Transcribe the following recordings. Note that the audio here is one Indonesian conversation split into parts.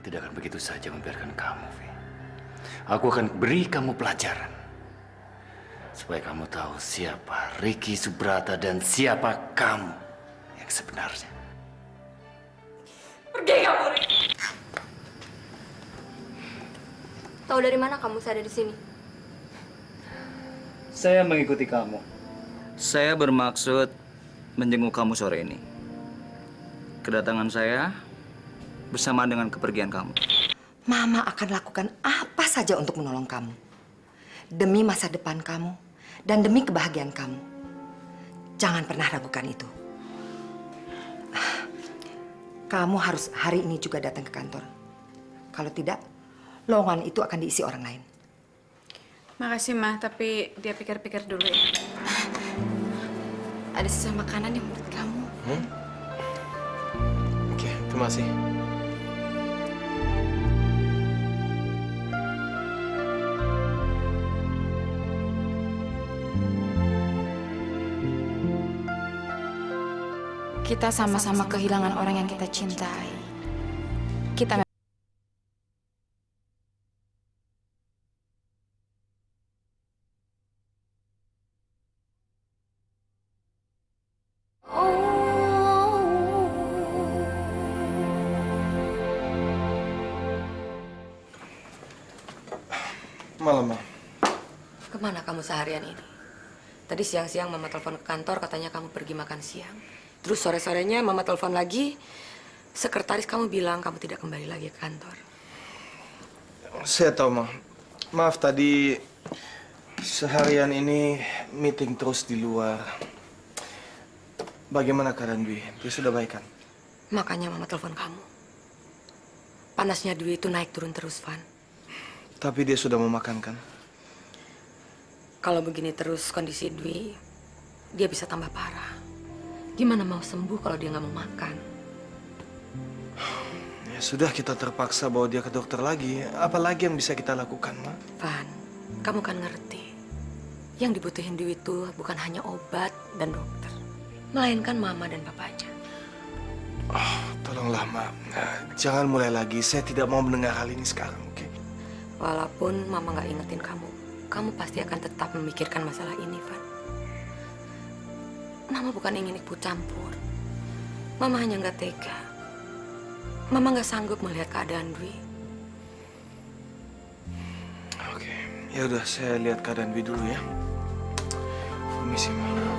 tidak akan begitu saja membiarkan kamu, Vi. Aku akan beri kamu pelajaran. Supaya kamu tahu siapa Ricky Subrata dan siapa kamu yang sebenarnya. Pergi kamu, Ricky! Tahu dari mana kamu saya ada di sini? Saya mengikuti kamu. Saya bermaksud menjenguk kamu sore ini. Kedatangan saya bersama dengan kepergian kamu. Mama akan lakukan apa saja untuk menolong kamu. Demi masa depan kamu dan demi kebahagiaan kamu. Jangan pernah ragukan itu. Kamu harus hari ini juga datang ke kantor. Kalau tidak, lowongan itu akan diisi orang lain. Makasih, Ma, tapi dia pikir-pikir dulu ya. Ada sisa makanan yang menurut kamu. Oke, terima kasih. Kita sama-sama kehilangan orang yang kita cintai. Kita Malam, Ma. Kemana kamu seharian ini? Tadi siang-siang Mama telepon ke kantor, katanya kamu pergi makan siang. Terus sore-sorenya Mama telepon lagi, sekretaris kamu bilang kamu tidak kembali lagi ke kantor. Saya tahu, Ma. Maaf tadi seharian ini meeting terus di luar. Bagaimana keadaan Dwi? Dia sudah baik kan? Makanya Mama telepon kamu. Panasnya Dwi itu naik turun terus, Van. Tapi dia sudah mau makan kan? Kalau begini terus kondisi Dwi, dia bisa tambah parah. Gimana mau sembuh kalau dia nggak mau makan? Ya sudah, kita terpaksa bawa dia ke dokter lagi. Apalagi yang bisa kita lakukan, Ma? Van, kamu kan ngerti. Yang dibutuhin Dwi itu bukan hanya obat dan dokter, melainkan Mama dan Papanya. Tolonglah, Ma. Jangan mulai lagi. Saya tidak mau mendengar hal ini sekarang, oke? Walaupun Mama nggak ingetin kamu, kamu pasti akan tetap memikirkan masalah ini, Van. Mama bukan ingin ikut campur. Mama hanya nggak tega. Mama nggak sanggup melihat keadaan Dwi. Oke. Ya udah, saya lihat keadaan Dwi dulu ya. Permisi, Ma.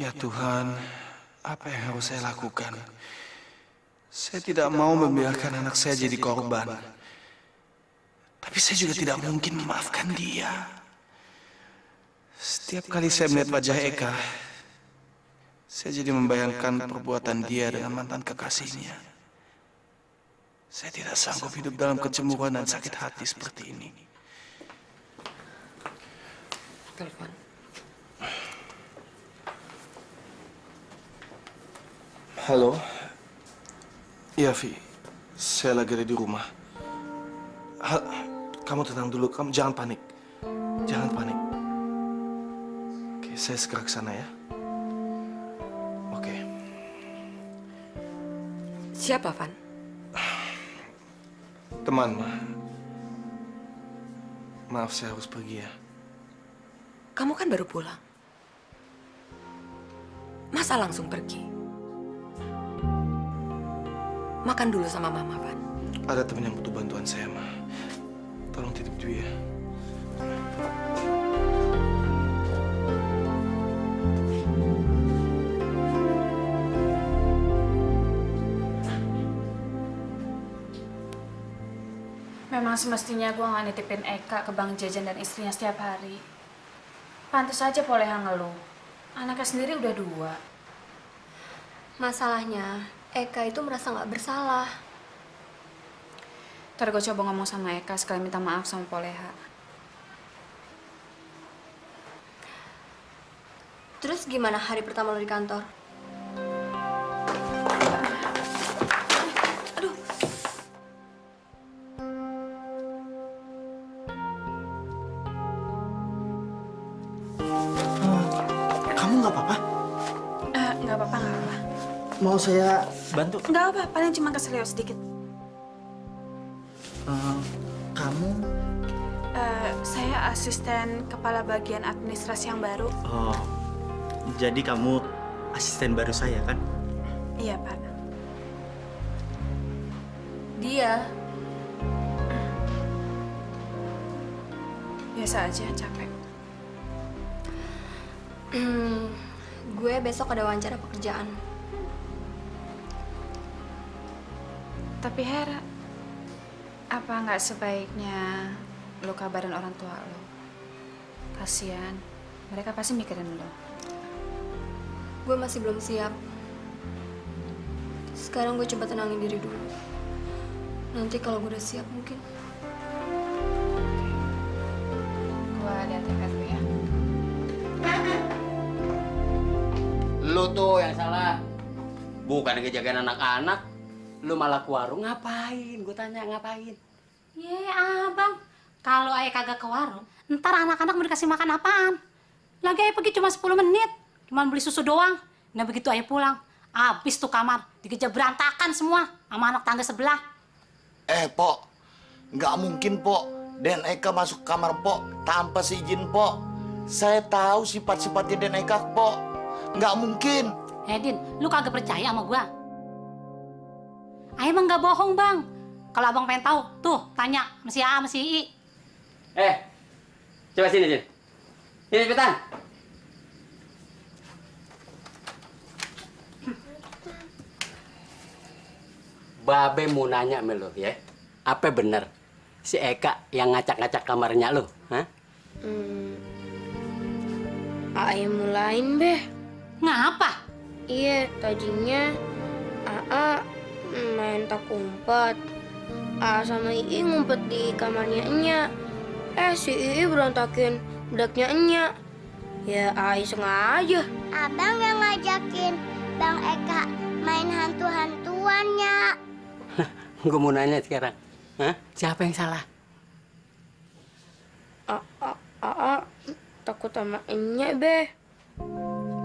Ya Tuhan, apa yang harus saya lakukan? Saya tidak mau membiarkan anak saya jadi korban. Tapi saya juga tidak mungkin memaafkan dia. Setiap kali saya melihat wajah Eka, saya jadi membayangkan perbuatan dia dengan mantan kekasihnya. Saya tidak sanggup hidup dalam kecemburuan dan sakit hati seperti ini. Telepon. Halo? Iya, Vi. Saya lagi ada di rumah. Kamu tenang dulu. Kamu jangan panik. Jangan panik. Oke, saya segera ke sana ya. Oke. Siapa, Van? Teman, Ma. Maaf, saya harus pergi ya. Kamu kan baru pulang. Masa langsung pergi? Makan dulu sama Mama, Van. Ada teman yang butuh bantuan saya, Ma. Tolong titip Dwi ya. Memang semestinya gue nggak nitipin Eka ke Bang Jajan dan istrinya setiap hari. Pantes aja Poleha ngeluh. Anaknya sendiri udah 2. Masalahnya, Eka itu merasa nggak bersalah. Ntar gue coba ngomong sama Eka sekalian minta maaf sama Poleha. Terus gimana hari pertama lo di kantor? Mau saya bantu? Enggak apa, paling cuma keselio sedikit. Kamu? Saya asisten kepala bagian administrasi yang baru. Oh, jadi kamu asisten baru saya kan? Iya, Pak. Dia. Biasa aja, capek. Gue besok ada wawancara pekerjaan. Tapi Hera, apa nggak sebaiknya lo kabarin orang tua lo? Kasian, mereka pasti mikirin lo. Gue masih belum siap. Sekarang gue coba tenangin diri dulu. Nanti kalau gue udah siap mungkin. Gue lihat Eka dulu ya. Lu tuh yang salah. Bukan ngejagain anak-anak. Lu malah ke warung ngapain? Gue tanya ngapain? Ye abang, kalau ayah kagak ke warung, ntar anak-anak mau dikasih makan apaan? Lagi ayah pergi cuma 10 menit, cuma beli susu doang. Nah begitu ayah pulang, habis tuh kamar, dikejar berantakan semua sama anak tangga sebelah. Pok, nggak mungkin, Pok. Den Eka masuk kamar, Pok, tanpa seizin, Pok. Saya tahu sifat-sifatnya Den Eka, Pok. Nggak mungkin. Din, lu kagak percaya sama gua? Ayah emang nggak bohong, Bang. Kalau abang pengen tahu, tuh tanya sama si A, sama si I. Coba sini, Jin. Ini cepetan. Babe mau nanya sama lo ya. Apa bener si Eka yang ngacak-ngacak kamarnya lo? Hah? Ayah mulain, Beh. Ngapa? Iya, tadinya Aa main tak umpet. Aa sama Ii ngumpet di kamarnya Enya. Si Ii berontakin bedaknya Enya. Ya, Aa iseng aja. Abang yang ngajakin Bang Eka main hantu-hantuannya. Gue mau nanya sekarang. Hah? Siapa yang salah? Aa takut sama Enya, Beh.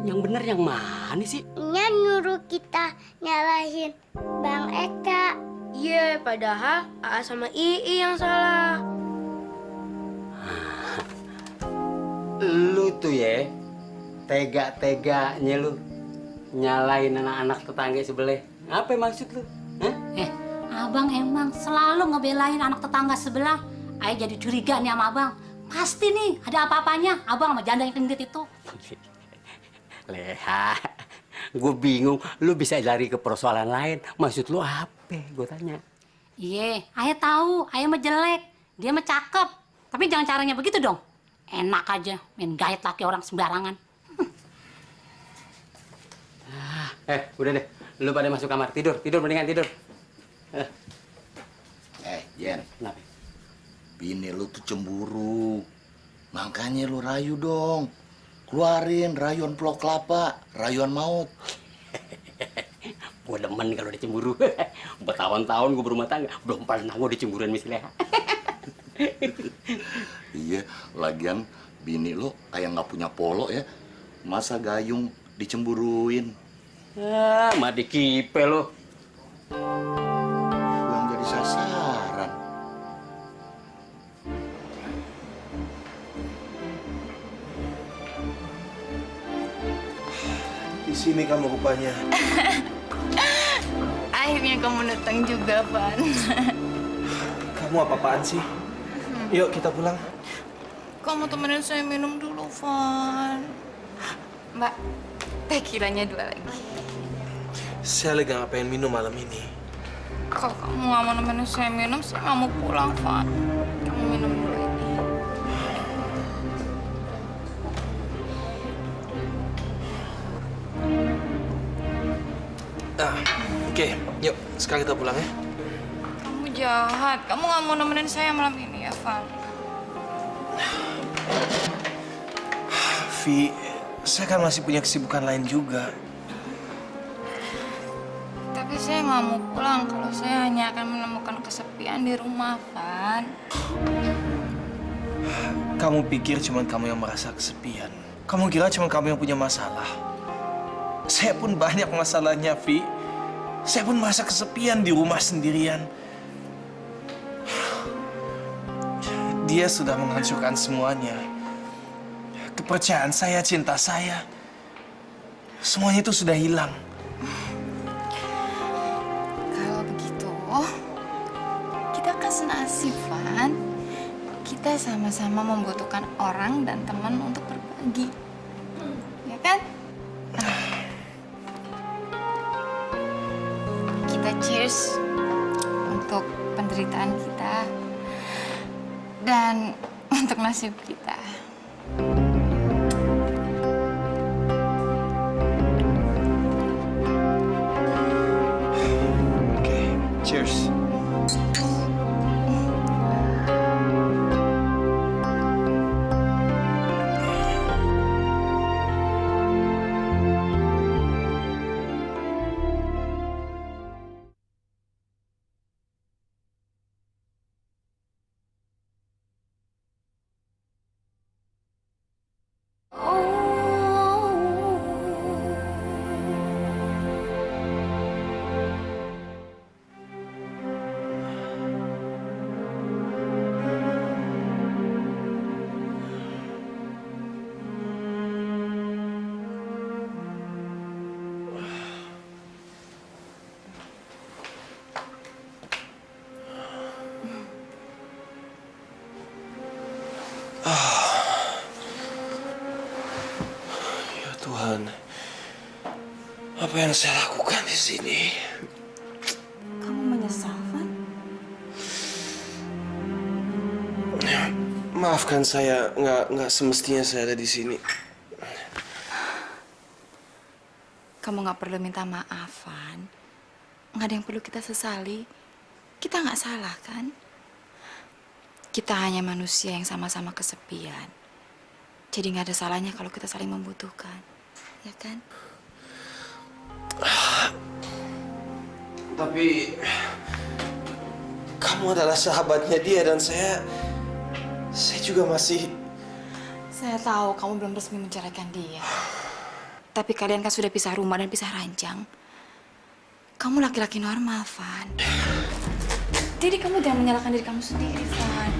Yang bener yang mana sih? Nya nyuruh kita nyalahin Bang Eka. Iya, padahal Aa sama Ii yang salah. Lu tuh ya, tega-teganya lu nyalain anak-anak tetangga sebelah. Apa maksud lu? Hah? Abang emang selalu ngebelain anak tetangga sebelah. Ayah jadi curiga nih sama abang. Pasti nih ada apa-apanya abang sama janda yang gendut itu. Leha, gue bingung. Lu bisa lari ke persoalan lain. Maksud lu apa? Gue tanya. Iya, ayah tahu. Ayah mah jelek, dia mah cakep. Tapi jangan caranya begitu dong. Enak aja, main gait laki orang sembarangan. Udah deh. Lu pada masuk kamar. Tidur mendingan tidur. Jen. Kenapa? Bini lu tuh cemburu. Makanya lu rayu dong. Keluarin rayuan pulau kelapa, rayuan maut. Gue demen kalau dicemburu. Bertahun-tahun gue berumah tangga, belum pernah gue dicemburuan misalnya. Iya, lagian bini lu kayak nggak punya polo ya. Masa gayung dicemburuin? Madi kipe lo. Gua jadi sasaran. Di sini kamu rupanya. Akhirnya kamu datang juga, Van. Kamu apa-apaan sih? Yuk kita pulang. Kamu temenin saya minum dulu, Van. Mbak, tequilanya 2 lagi. Saya lagi nggak pengen minum malam ini. Kalau kamu nggak mau nemenin saya minum, saya nggak mau pulang, Van. Kamu minum dulu ini. Oke, yuk sekarang kita pulang ya. Kamu jahat. Kamu nggak mau nemenin saya malam ini ya, Van? Vi, saya kan masih punya kesibukan lain juga. Tapi saya nggak mau pulang kalau saya hanya akan menemukan kesepian di rumah, Van. Kamu pikir cuma kamu yang merasa kesepian? Kamu kira cuma kamu yang punya masalah? Saya pun banyak masalahnya, Vi. Saya pun merasa kesepian di rumah sendirian. Dia sudah menghancurkan semuanya. Kepercayaan saya, cinta saya. Semuanya itu sudah hilang. Kalau begitu, kita kan senasib, Van. Kita sama-sama membutuhkan orang dan teman untuk berbagi. Ya kan? Kita cheers untuk penderitaan kita dan untuk nasib kita. Oke, cheers. Ya Tuhan, apa yang saya lakukan di sini? Kamu menyesal, Van? Maafkan saya, nggak semestinya saya ada di sini. Kamu nggak perlu minta maaf, Van. Nggak ada yang perlu kita sesali. Kita nggak salah, kan? Kita hanya manusia yang sama-sama kesepian. Jadi nggak ada salahnya kalau kita saling membutuhkan. Ya kan? Tapi kamu adalah sahabatnya dia dan saya juga masih. Saya tahu kamu belum resmi menceraikan dia. Tapi kalian kan sudah pisah rumah dan pisah ranjang. Kamu laki-laki normal, Van. Jadi kamu jangan menyalahkan diri kamu sendiri, Van.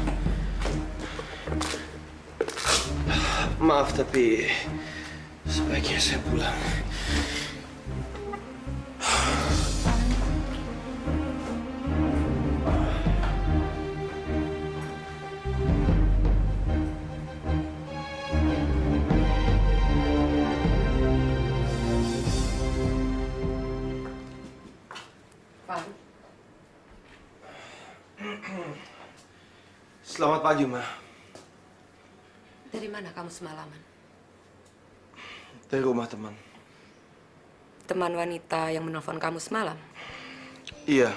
Maaf, tapi sebaiknya saya pulang. Selamat pagi, Ma. Dari mana kamu semalaman? Dari rumah teman. Teman wanita yang menelpon kamu semalam? Iya.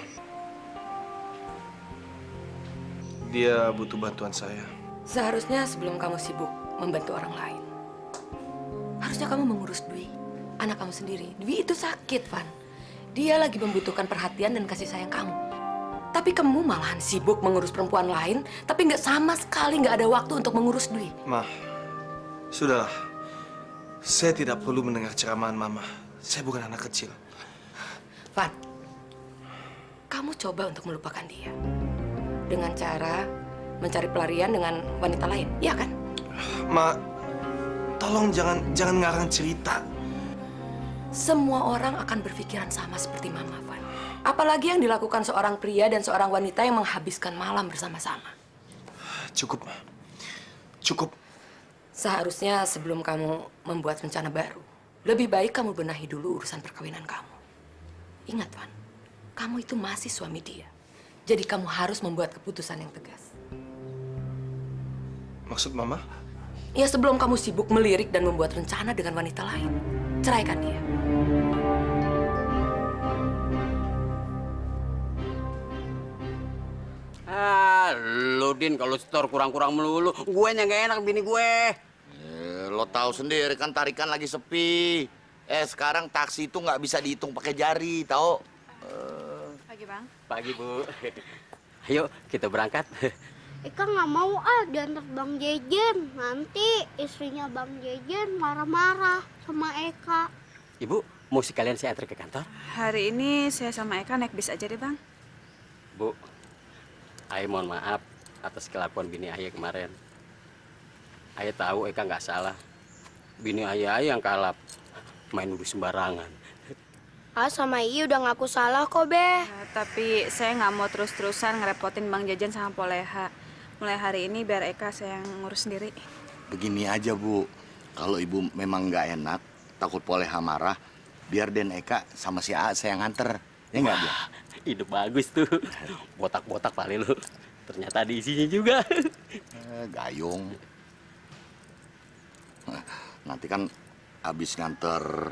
Dia butuh bantuan saya. Seharusnya sebelum kamu sibuk membantu orang lain, harusnya kamu mengurus Dwi, anak kamu sendiri. Dwi itu sakit, Van. Dia lagi membutuhkan perhatian dan kasih sayang kamu. Tapi kamu malahan sibuk mengurus perempuan lain, tapi sama sekali nggak ada waktu untuk mengurus Dwi. Ma, sudahlah. Saya tidak perlu mendengar ceramahan Mama. Saya bukan anak kecil. Van, kamu coba untuk melupakan dia dengan cara mencari pelarian dengan wanita lain, ya kan? Ma, tolong jangan ngarang cerita. Semua orang akan berpikiran sama seperti Mama, Van. Apalagi yang dilakukan seorang pria dan seorang wanita yang menghabiskan malam bersama-sama. Cukup, Ma. Cukup. Seharusnya sebelum kamu membuat rencana baru, lebih baik kamu benahi dulu urusan perkawinan kamu. Ingat, Van, kamu itu masih suami dia. Jadi kamu harus membuat keputusan yang tegas. Maksud Mama? Ya sebelum kamu sibuk melirik dan membuat rencana dengan wanita lain, ceraikan dia. Lo Din, kalau setor kurang-kurang melulu, gue yang gak enak bini gue. Lo tahu sendiri kan tarikan lagi sepi. Sekarang taksi itu nggak bisa dihitung pakai jari, tahu? Pagi, Bang. Pagi, Bu. Ayo, kita berangkat. Eka nggak mau diantar Bang Jejen. Nanti istrinya Bang Jejen marah-marah sama Eka. Ibu, Mau sekalian saya antar ke kantor? Hari ini saya sama Eka naik bis aja deh, Bang. Bu, Ayah mohon maaf atas kelakuan bini Ayah kemarin. Ayah tahu Eka nggak salah. Bini Ayah yang kalap, main nuduh sembarangan. Sama Ii udah ngaku salah kok, Be. Tapi saya nggak mau terus-terusan ngerepotin Bang Jajan sama Poleha. Mulai hari ini biar Eka saya yang ngurus sendiri. Begini aja, Bu. Kalau Ibu memang nggak enak, takut Poleha marah, biar Den Eka sama si A saya yang nganter. Ya nggak, Bu? Ide bagus tuh. Botak-botak paling lu. Ternyata ada isinya juga. Gayung. Nanti kan abis nganter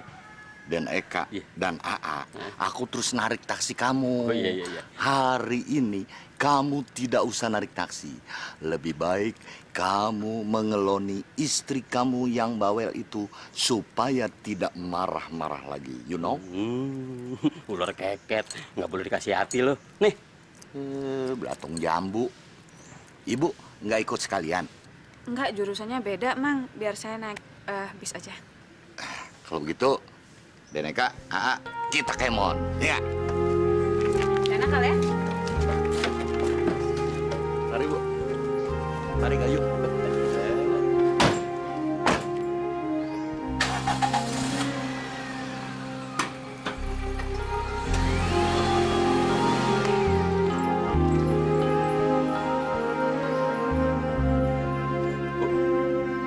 Den Eka dan AA, aku terus narik taksi kamu. Oh, iya. Hari ini kamu tidak usah narik taksi. Lebih baik kamu mengeloni istri kamu yang bawel itu supaya tidak marah-marah lagi, you know? Ular keket, nggak boleh dikasih hati loh. Nih. Belatung jambu. Ibu nggak ikut sekalian? Enggak, jurusannya beda, Mang. Biar saya naik bis aja. Kalau begitu, Den Eka, AA, kita kemon, ya? Enak kali ya? Mari, Bu. Mari, Gayu.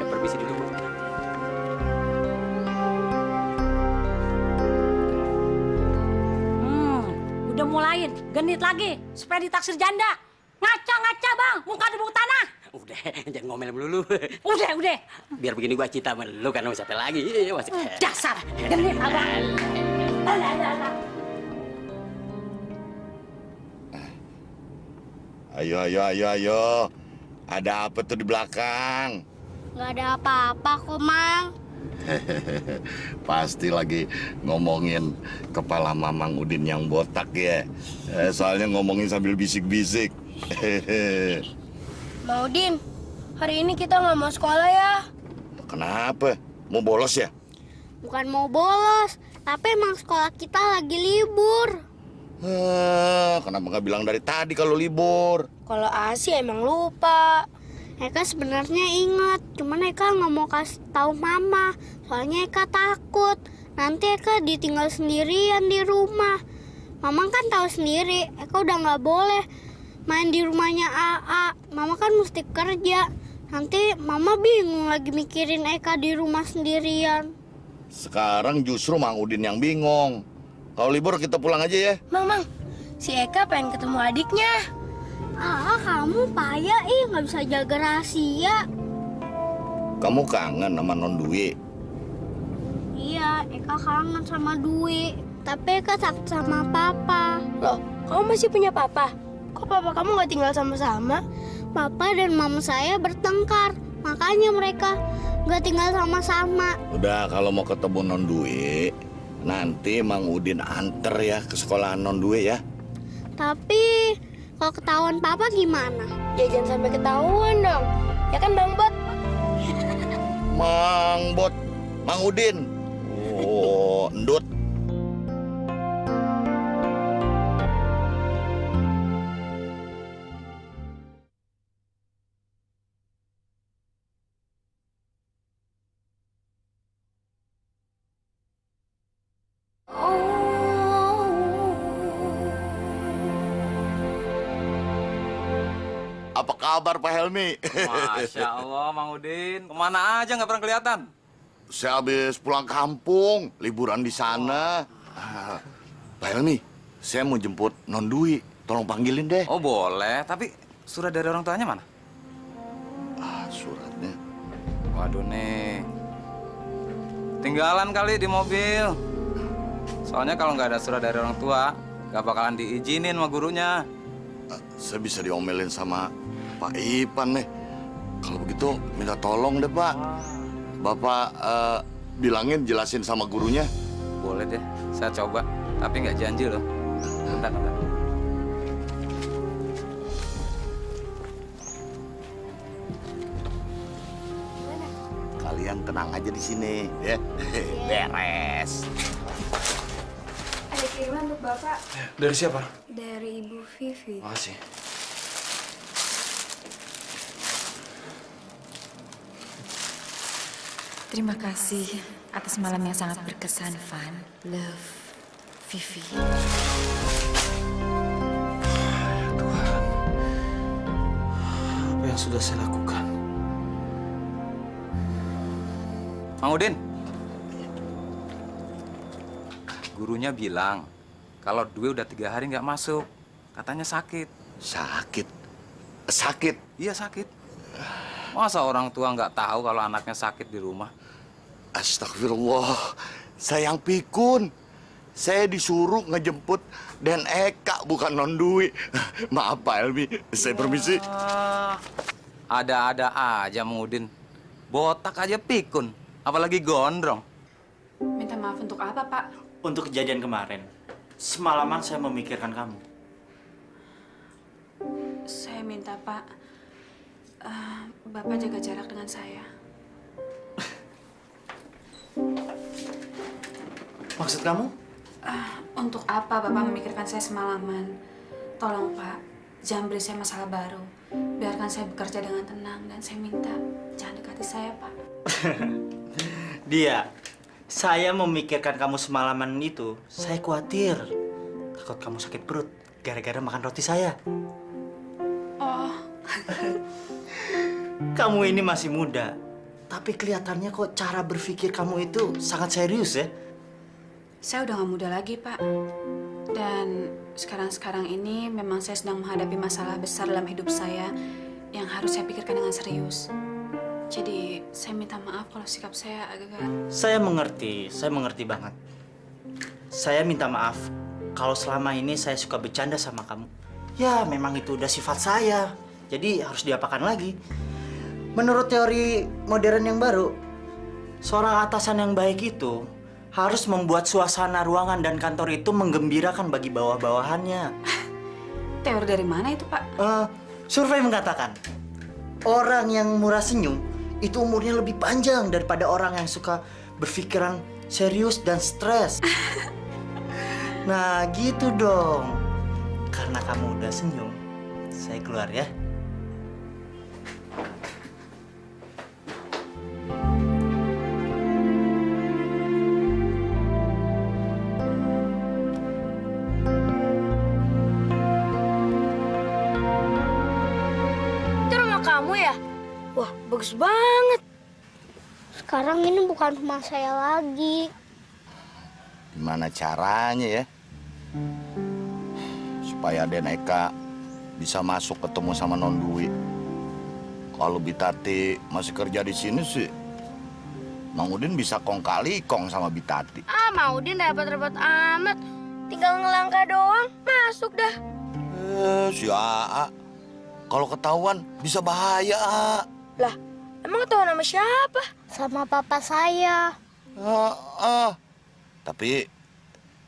Permisi dulu, Bu. Udah mulain, genit lagi, supaya ditaksir janda. Ngaca-ngaca, Bang, muka di bawah tanah. Udah, jangan ngomel melulu. Udah. Biar begini gua cinta sama lu kan mau siapa lagi. Masih Dasar, genit, Abang. Ayo. Ada apa tuh di belakang? Nggak ada apa-apa kok, Mang. Pasti lagi ngomongin kepala Mamang Udin yang botak ya. Soalnya ngomongin sambil bisik-bisik. Mang Udin, hari ini kita nggak mau sekolah ya. Kenapa? Mau bolos ya? Bukan mau bolos, tapi emang sekolah kita lagi libur. Kenapa nggak bilang dari tadi kalau libur? Kalau Asi emang lupa. Eka sebenarnya ingat, cuman Eka nggak mau kasih tahu Mama. Soalnya Eka takut nanti Eka ditinggal sendirian di rumah. Mama kan tahu sendiri, Eka udah nggak boleh main di rumahnya AA. Mama kan mesti kerja. Nanti Mama bingung lagi mikirin Eka di rumah sendirian. Sekarang justru Mang Udin yang bingung. Kalau libur kita pulang aja ya. Mang, si Eka pengen ketemu adiknya. Kamu payah nggak bisa jaga rahasia. Kamu kangen sama Non Dwi? Iya, Eka kangen sama Dwi. Tapi Eka takut sama Papa. Loh, kamu masih punya Papa? Kok Papa kamu nggak tinggal sama-sama? Papa dan Mama saya bertengkar, makanya mereka nggak tinggal sama-sama. Udah, kalau mau ketemu Non Dwi, nanti Mang Udin anter ya ke sekolahan Non Dwi ya. Tapi kalau ketahuan Papa gimana? Ya jangan sampai ketahuan dong. Ya kan Bang Bot? Mang Bot, Mang Udin. Oh, endut. Apa kabar Pak Helmi? Masya Allah, Mang Udin. Kemana aja nggak pernah kelihatan? Saya habis pulang kampung, liburan di sana. Pak Helmi, saya mau jemput Non Dwi. Tolong panggilin deh. Oh boleh, tapi surat dari orang tuanya mana? Suratnya. Waduh nih. Tinggalan kali di mobil. Soalnya kalau nggak ada surat dari orang tua, nggak bakalan diizinin sama gurunya. Saya bisa diomelin sama Pak Ipan nih. Kalau begitu minta tolong deh Pak. Bapak bilangin jelasin sama gurunya. Boleh deh, saya coba. Tapi nggak janji loh. Bentar. Kalian tenang aja di sini ya. Beres. Kiriman untuk Bapak Dari siapa? dari Ibu Vivi. Makasih. Terima kasih atas malam yang sangat berkesan, Van. Love, Vivi. Tuhan, apa yang sudah saya lakukan? Mang Udin. Gurunya bilang kalau Dwi udah 3 hari nggak masuk. Katanya sakit. Sakit? Sakit? Iya sakit. Masa orang tua nggak tahu kalau anaknya sakit di rumah? Astagfirullah, sayang pikun. Saya disuruh ngejemput Den Eka, bukan Non Dwi. Maaf Pak Elmi, saya permisi. Ada-ada aja Mang Udin. Botak aja pikun, apalagi gondrong. Minta maaf untuk apa, Pak? Untuk kejadian kemarin, semalaman saya memikirkan kamu. Saya minta, Pak, Bapak jaga jarak dengan saya. Maksud kamu? Untuk apa Bapak memikirkan saya semalaman? Tolong, Pak, jangan beri saya masalah baru. Biarkan saya bekerja dengan tenang dan saya minta jangan dekati saya, Pak. Dia, saya memikirkan kamu semalaman itu, saya khawatir. Takut kamu sakit perut gara-gara makan roti saya. Oh. Kamu ini masih muda, tapi kelihatannya kok cara berpikir kamu itu sangat serius ya. Saya udah gak muda lagi, Pak. Dan sekarang ini memang saya sedang menghadapi masalah besar dalam hidup saya yang harus saya pikirkan dengan serius. Jadi, saya minta maaf kalau sikap saya agak-agak... Saya mengerti banget. Saya minta maaf kalau selama ini saya suka bercanda sama kamu. Ya, memang itu udah sifat saya. Jadi harus diapakan lagi. Menurut teori modern yang baru, seorang atasan yang baik itu harus membuat suasana ruangan dan kantor itu menggembirakan bagi bawah-bawahannya. Teori dari mana itu, Pak? Survei mengatakan, orang yang murah senyum itu umurnya lebih panjang daripada orang yang suka berpikiran serius dan stres. Nah, gitu dong. Karena kamu udah senyum, saya keluar ya. Itu rumah kamu ya? Wah, bagus banget. Sekarang ini bukan rumah saya lagi. Gimana caranya ya? Supaya Den Eka bisa masuk ketemu sama Non Dwi. Kalau Bitati masih kerja di sini sih, Mang Udin bisa kong kali kong sama Bitati. Mang Udin repot-repot amat. Tinggal ngelangkah doang, masuk dah. Si Aa, kalau ketahuan bisa bahaya, Aa. Lah, emang ketahuan sama siapa? Sama papa saya. Tapi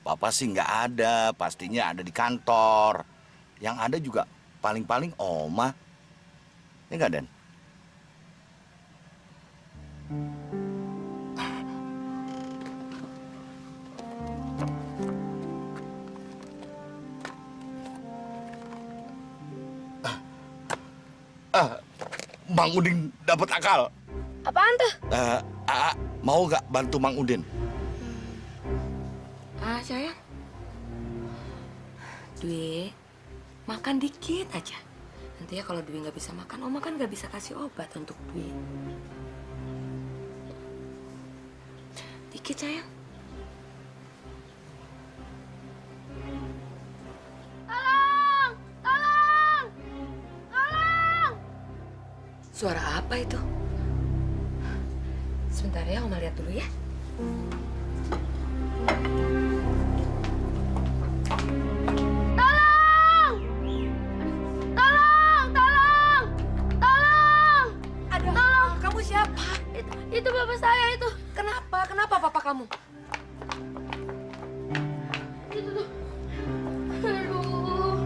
Papa sih nggak ada, pastinya ada di kantor. Yang ada juga paling-paling Oma. Ya nggak, Den? Mang Udin dapat akal. Apaan tuh? Mau nggak bantu Mang Udin? Sayang. Dwi, makan dikit aja. Nanti ya kalau Dwi nggak bisa makan, Oma kan nggak bisa kasih obat untuk Dwi. Dikit, sayang. Tolong! Tolong! Tolong! Suara apa itu? Sebentar ya, Oma lihat dulu ya. Tolong! Tolong! Tolong! Tolong! Tolong! Kamu siapa? Itu bapak saya itu. Kenapa? Kenapa papa kamu? Itu tuh. Aduh.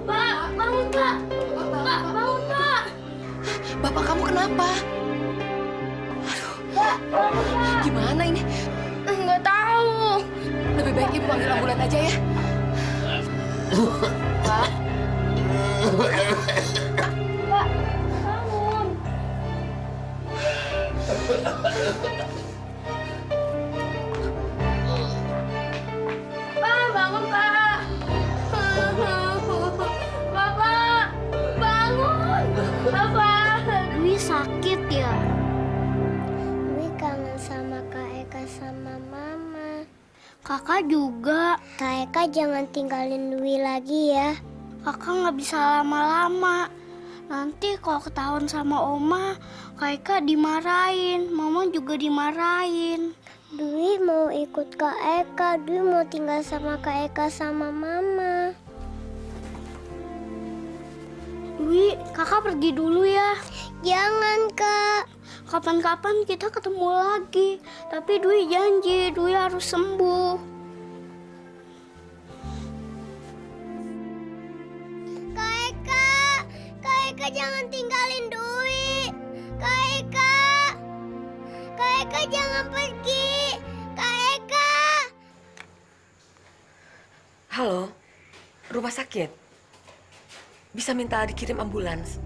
Pak, bangun, Pak. Pak, bangun, Pak. Bapak kamu kenapa? Aduh. Pak, bangun, Pak. Gimana ini? Nggak tahu. aja ya. Pak. Pak, bangun. Pak, bangun, Pak. Bapak, bangun. Bapak. Dwi sakit ya? Dwi kangen sama Kak Eka sama Mama. Kakak juga. Kak Eka jangan tinggalin Dwi lagi ya. Kakak nggak bisa lama-lama. Nanti kalau ketahuan sama Oma, Kak Eka dimarahin. Mama juga dimarahin. Dwi mau ikut Kak Eka. Dwi mau tinggal sama Kak Eka sama Mama. Dwi, kakak pergi dulu ya. Jangan, Kak. Kapan-kapan kita ketemu lagi. Tapi Dwi janji, Dwi harus sembuh. Kak Eka! Kak Eka jangan tinggalin Dwi. Kak Eka! Kak Eka jangan pergi. Kak Eka! Halo, rumah sakit. Bisa minta dikirim ambulans.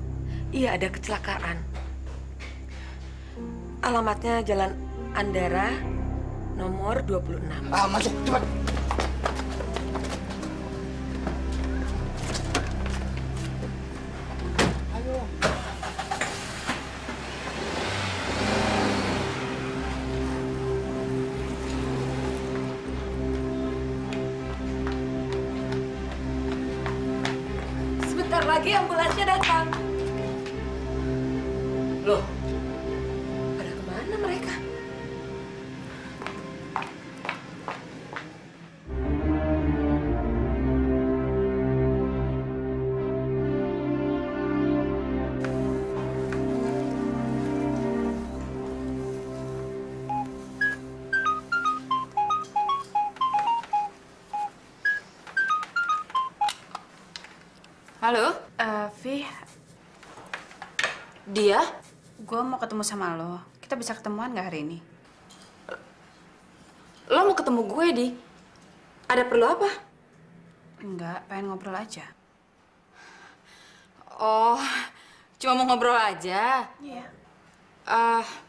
Iya, ada kecelakaan. Alamatnya Jalan Andara, nomor 26. Masuk, cepat. Sebentar lagi ambulansnya datang. Loh, pada kemana mereka? Halo? Vi, Dia? gue mau ketemu sama lo. Kita bisa ketemuan nggak hari ini? Lo mau ketemu gue, Di? Ada perlu apa? Enggak, pengen ngobrol aja. Oh, cuma mau ngobrol aja? Iya.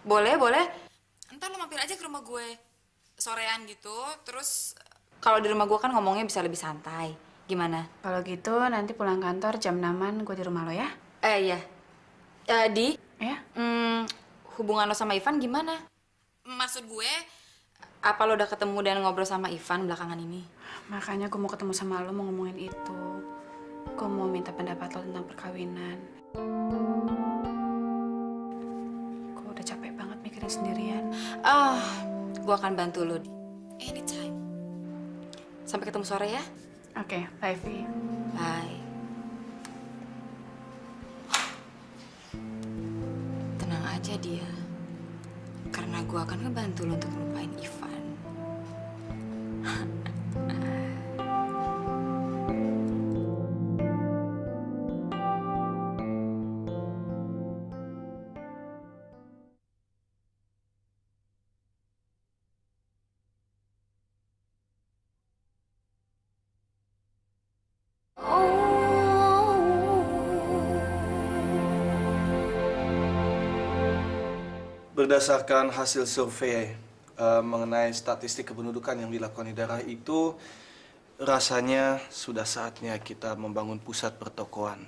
Boleh, boleh. Ntar lo mampir aja ke rumah gue. Sorean gitu, terus kalau di rumah gue kan ngomongnya bisa lebih santai. Gimana? Kalau gitu nanti pulang kantor jam 6-an gue di rumah lo ya? Iya. Di? Ya? Hubungan lo sama Ivan gimana? Maksud gue, apa lo udah ketemu dan ngobrol sama Ivan belakangan ini? Makanya gue mau ketemu sama lo mau ngomongin itu. Gue mau minta pendapat lo tentang perkawinan. Gue udah capek banget mikirin sendirian. Gue akan bantu lo, Di. Anytime. Sampai ketemu sore ya. Oke, bye, Vi. Bye. Tenang aja dia. Karena gue akan ngebantu lo untuk melupain Ivan. Berdasarkan hasil survei mengenai statistik kependudukan yang dilakukan di daerah itu, rasanya sudah saatnya kita membangun pusat pertokoan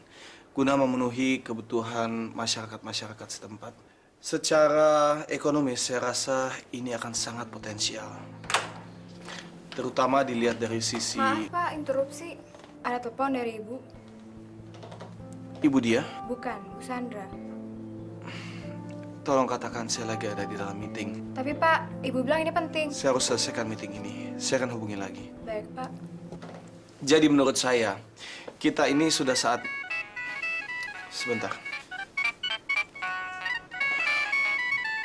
guna memenuhi kebutuhan masyarakat-masyarakat setempat. Secara ekonomis, saya rasa ini akan sangat potensial. Terutama dilihat dari sisi... Maaf Pak, interupsi. Ada telepon dari Ibu. Ibu dia? Bukan, Bu Sandra. Tolong katakan saya lagi ada di dalam meeting. Tapi Pak, Ibu bilang ini penting. Saya harus selesaikan meeting ini. Saya akan hubungi lagi. Baik Pak. Jadi menurut saya, kita ini sudah saat... Sebentar.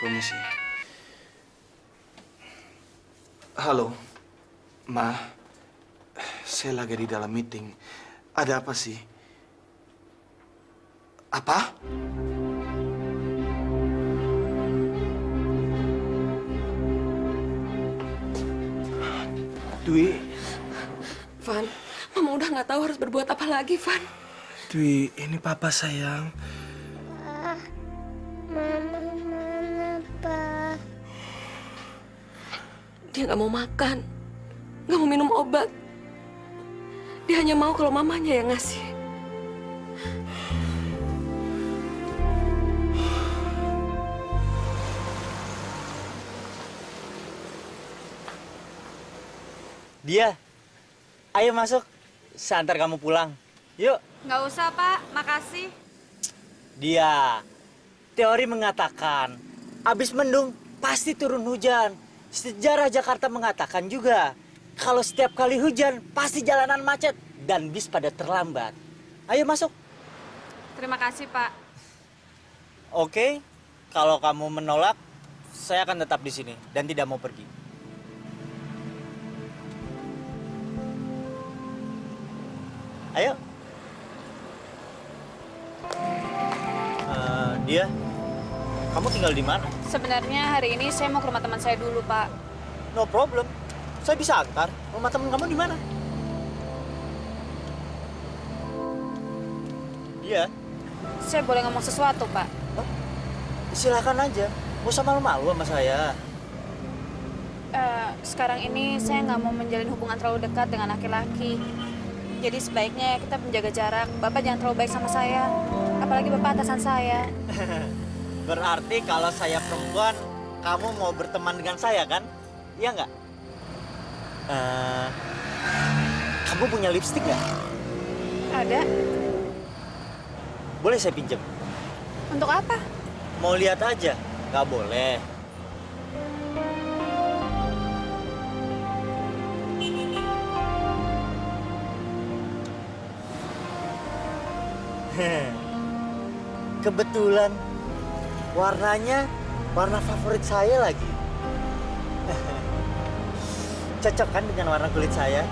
Permisi. Halo, Ma. Saya lagi di dalam meeting. Ada apa sih? Apa? Dwi, nggak tahu harus berbuat apa lagi, Van. Dwi, ini papa sayang. Mama mana, Pa? Dia nggak mau makan, nggak mau minum obat. Dia hanya mau kalau mamanya yang ngasih. Dia, ayo masuk. Saya antar kamu pulang. Yuk. Nggak usah, Pak. Makasih. Dia, teori mengatakan, abis mendung pasti turun hujan. Sejarah Jakarta mengatakan juga, kalau setiap kali hujan pasti jalanan macet dan bis pada terlambat. Ayo masuk. Terima kasih, Pak. Oke, kalau kamu menolak, saya akan tetap di sini dan tidak mau pergi. Ayo. Dia, kamu tinggal di mana? Sebenarnya hari ini saya mau ke rumah teman saya dulu, Pak. No problem. Saya bisa antar. Rumah teman kamu di mana? Dia. Saya boleh ngomong sesuatu, Pak? Silakan aja. Nggak usah malu-malu sama saya. Sekarang ini saya nggak mau menjalin hubungan terlalu dekat dengan laki-laki. Jadi sebaiknya kita menjaga jarak. Bapak jangan terlalu baik sama saya. Apalagi Bapak atasan saya. Berarti kalau saya perempuan, kamu mau berteman dengan saya kan? Iya nggak? Kamu punya lipstik nggak? Ada. Boleh saya pinjam? Untuk apa? Mau lihat aja? Nggak boleh. Kebetulan warnanya warna favorit saya lagi. Cocok kan dengan warna kulit saya?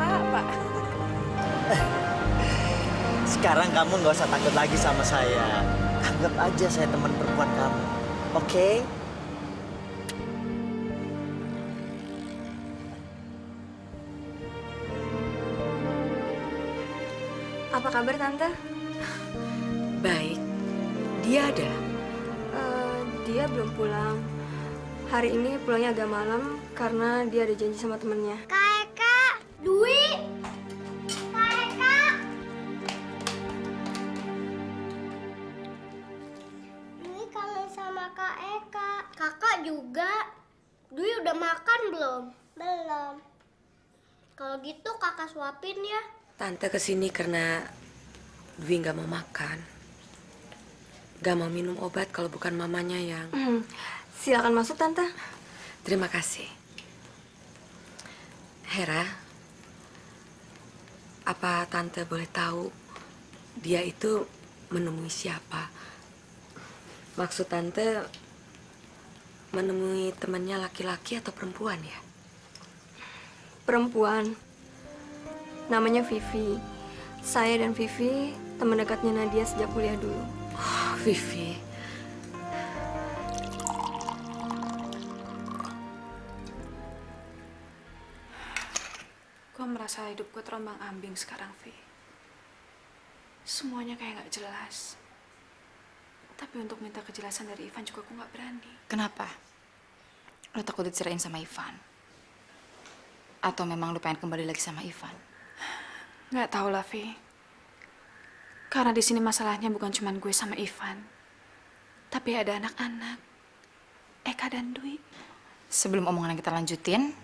Pak. Sekarang kamu nggak usah takut lagi sama saya. Anggap aja saya teman perempuan kamu. Oke? Apa kabar, Tante? Baik. Dia ada? Dia belum pulang. Hari ini pulangnya agak malam karena dia ada janji sama temennya. Kak Eka, Dwi, Kak Eka. Dwi kangen sama Kak Eka. Kakak juga. Dwi udah makan belum? Belum. Kalau gitu kakak suapin ya. Tante kesini karena Dwi nggak mau makan. Nggak mau minum obat kalau bukan mamanya yang... Silakan masuk, Tante. Terima kasih. Hera, apa Tante boleh tahu dia itu menemui siapa? Maksud Tante menemui temannya laki-laki atau perempuan ya? Perempuan. Namanya Vivi. Saya dan Vivi teman dekatnya Nadia sejak kuliah dulu. Oh, Vivi. Gue merasa hidup gue terombang-ambing sekarang, Vi. Semuanya kayak nggak jelas. Tapi untuk minta kejelasan dari Ivan juga gue nggak berani. Kenapa? Lo takut dicerain sama Ivan? Atau memang lo pengen kembali lagi sama Ivan? Nggak tahu lah, Vi. Karena di sini masalahnya bukan cuma gue sama Ivan, tapi ada anak-anak, Eka dan Dwi. Sebelum omongan yang kita lanjutin,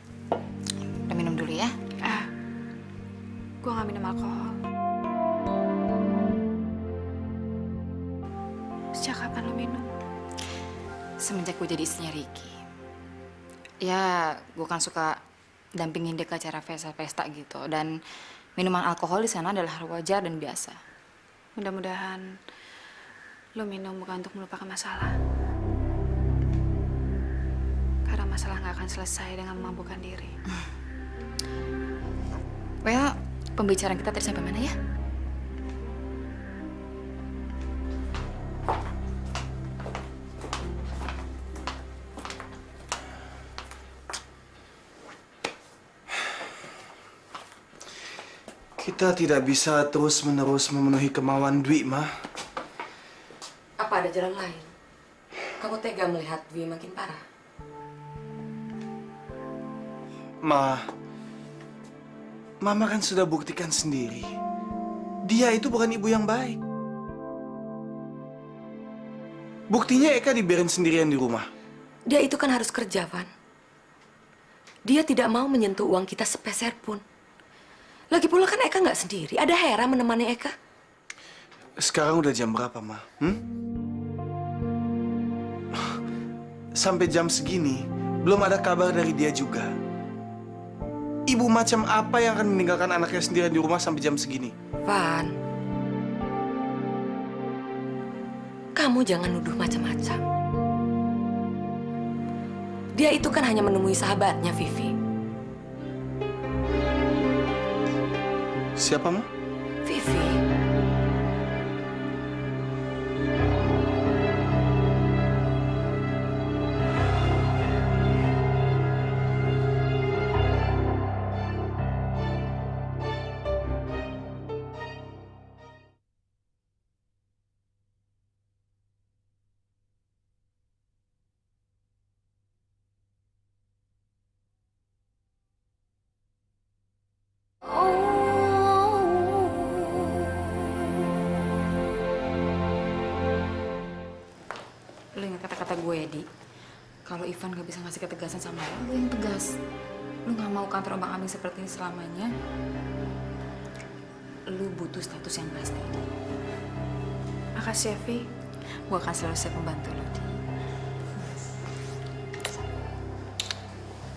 udah minum dulu ya. Gue nggak minum alkohol. Sejak kapan lo minum? Semenjak gue jadi istrinya Ricky. Ya, gue kan suka dampingin dia ke acara pesta-pesta gitu. Dan minuman alkohol di sana adalah hal wajar dan biasa. Mudah-mudahan lo minum bukan untuk melupakan masalah. Karena masalah nggak akan selesai dengan memabukkan diri. Well, pembicaraan kita tadi sampai mana ya? Kita tidak bisa terus-menerus memenuhi kemauan Dwi, Ma. Apa ada jalan lain? Kamu tega melihat Dwi makin parah? Ma, Mama kan sudah buktikan sendiri. Dia itu bukan ibu yang baik. Buktinya Eka dibiarin sendirian di rumah. Dia itu kan harus kerja, Van. Dia tidak mau menyentuh uang kita sepeser pun. Lagi pula kan Eka nggak sendiri. Ada Hera menemani Eka. Sekarang udah jam berapa, Ma? Sampai jam segini, belum ada kabar dari dia juga. Ibu macam apa yang akan meninggalkan anaknya sendirian di rumah sampai jam segini? Van, kamu jangan nuduh macam-macam. Dia itu kan hanya menemui sahabatnya, Vivi. Siapa, Ma? Vivi. Lu ingat kata-kata gue, Di. Kalau Ivan gak bisa ngasih ketegasan sama lu yang tegas. Lu gak mau kan terombang-ambing seperti ini selamanya. Lu butuh status yang pasti. Makasih ya, Vi. Gue akan selalu siap membantu lu, Di.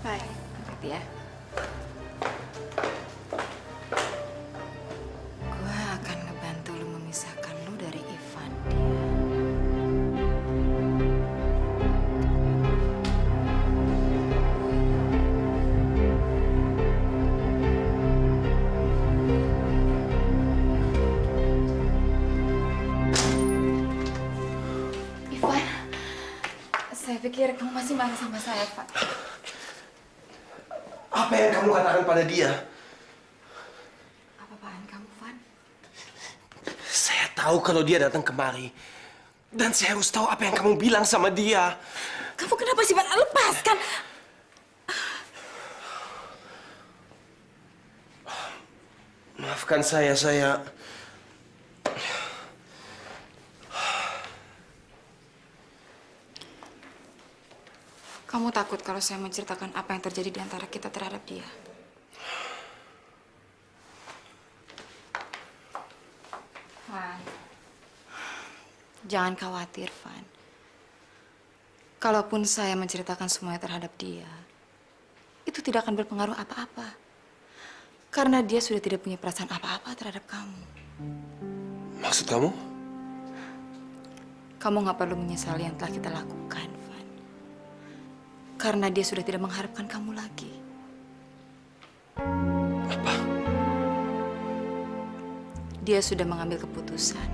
Bye. Hati-hati ya. Gue akan ngebantu lu memisahkan lu dari Ivan, Di. Ivan, saya pikir kamu masih marah sama saya, Pak. Apa yang kamu katakan pada dia? Apa-apaan kamu, Van? Saya tahu kalau dia datang kemari. Dan saya harus tahu apa yang kamu bilang sama dia. Kamu kenapa sih, Van? Lepaskan! Maafkan saya... Kamu takut kalau saya menceritakan apa yang terjadi di antara kita terhadap dia? Van, jangan khawatir, Van. Kalaupun saya menceritakan semuanya terhadap dia, itu tidak akan berpengaruh apa-apa. Karena dia sudah tidak punya perasaan apa-apa terhadap kamu. Maksud kamu? Kamu nggak perlu menyesali yang telah kita lakukan, Van. Karena dia sudah tidak mengharapkan kamu lagi. Apa? Dia sudah mengambil keputusan.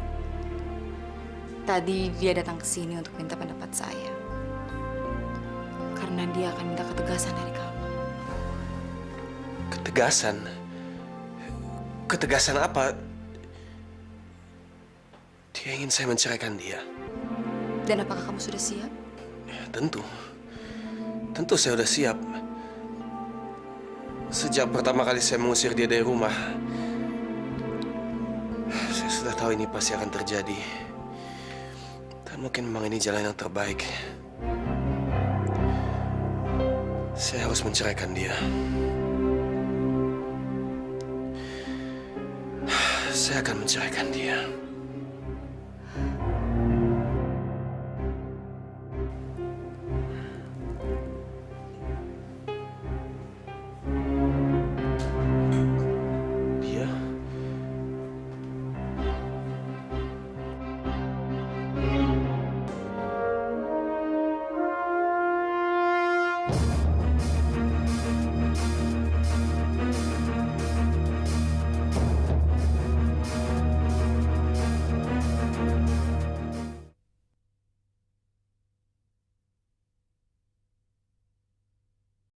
Tadi dia datang ke sini untuk minta pendapat saya. Karena dia akan minta ketegasan dari kamu. Ketegasan? Ketegasan apa? Dia ingin saya menceraikan dia. Dan apakah kamu sudah siap? Ya, tentu. Tentu saya sudah siap. Sejak pertama kali saya mengusir dia dari rumah, saya sudah tahu ini pasti akan terjadi. Dan mungkin memang ini jalan yang terbaik. Saya harus menceraikan dia. Saya akan menceraikan dia. Dia?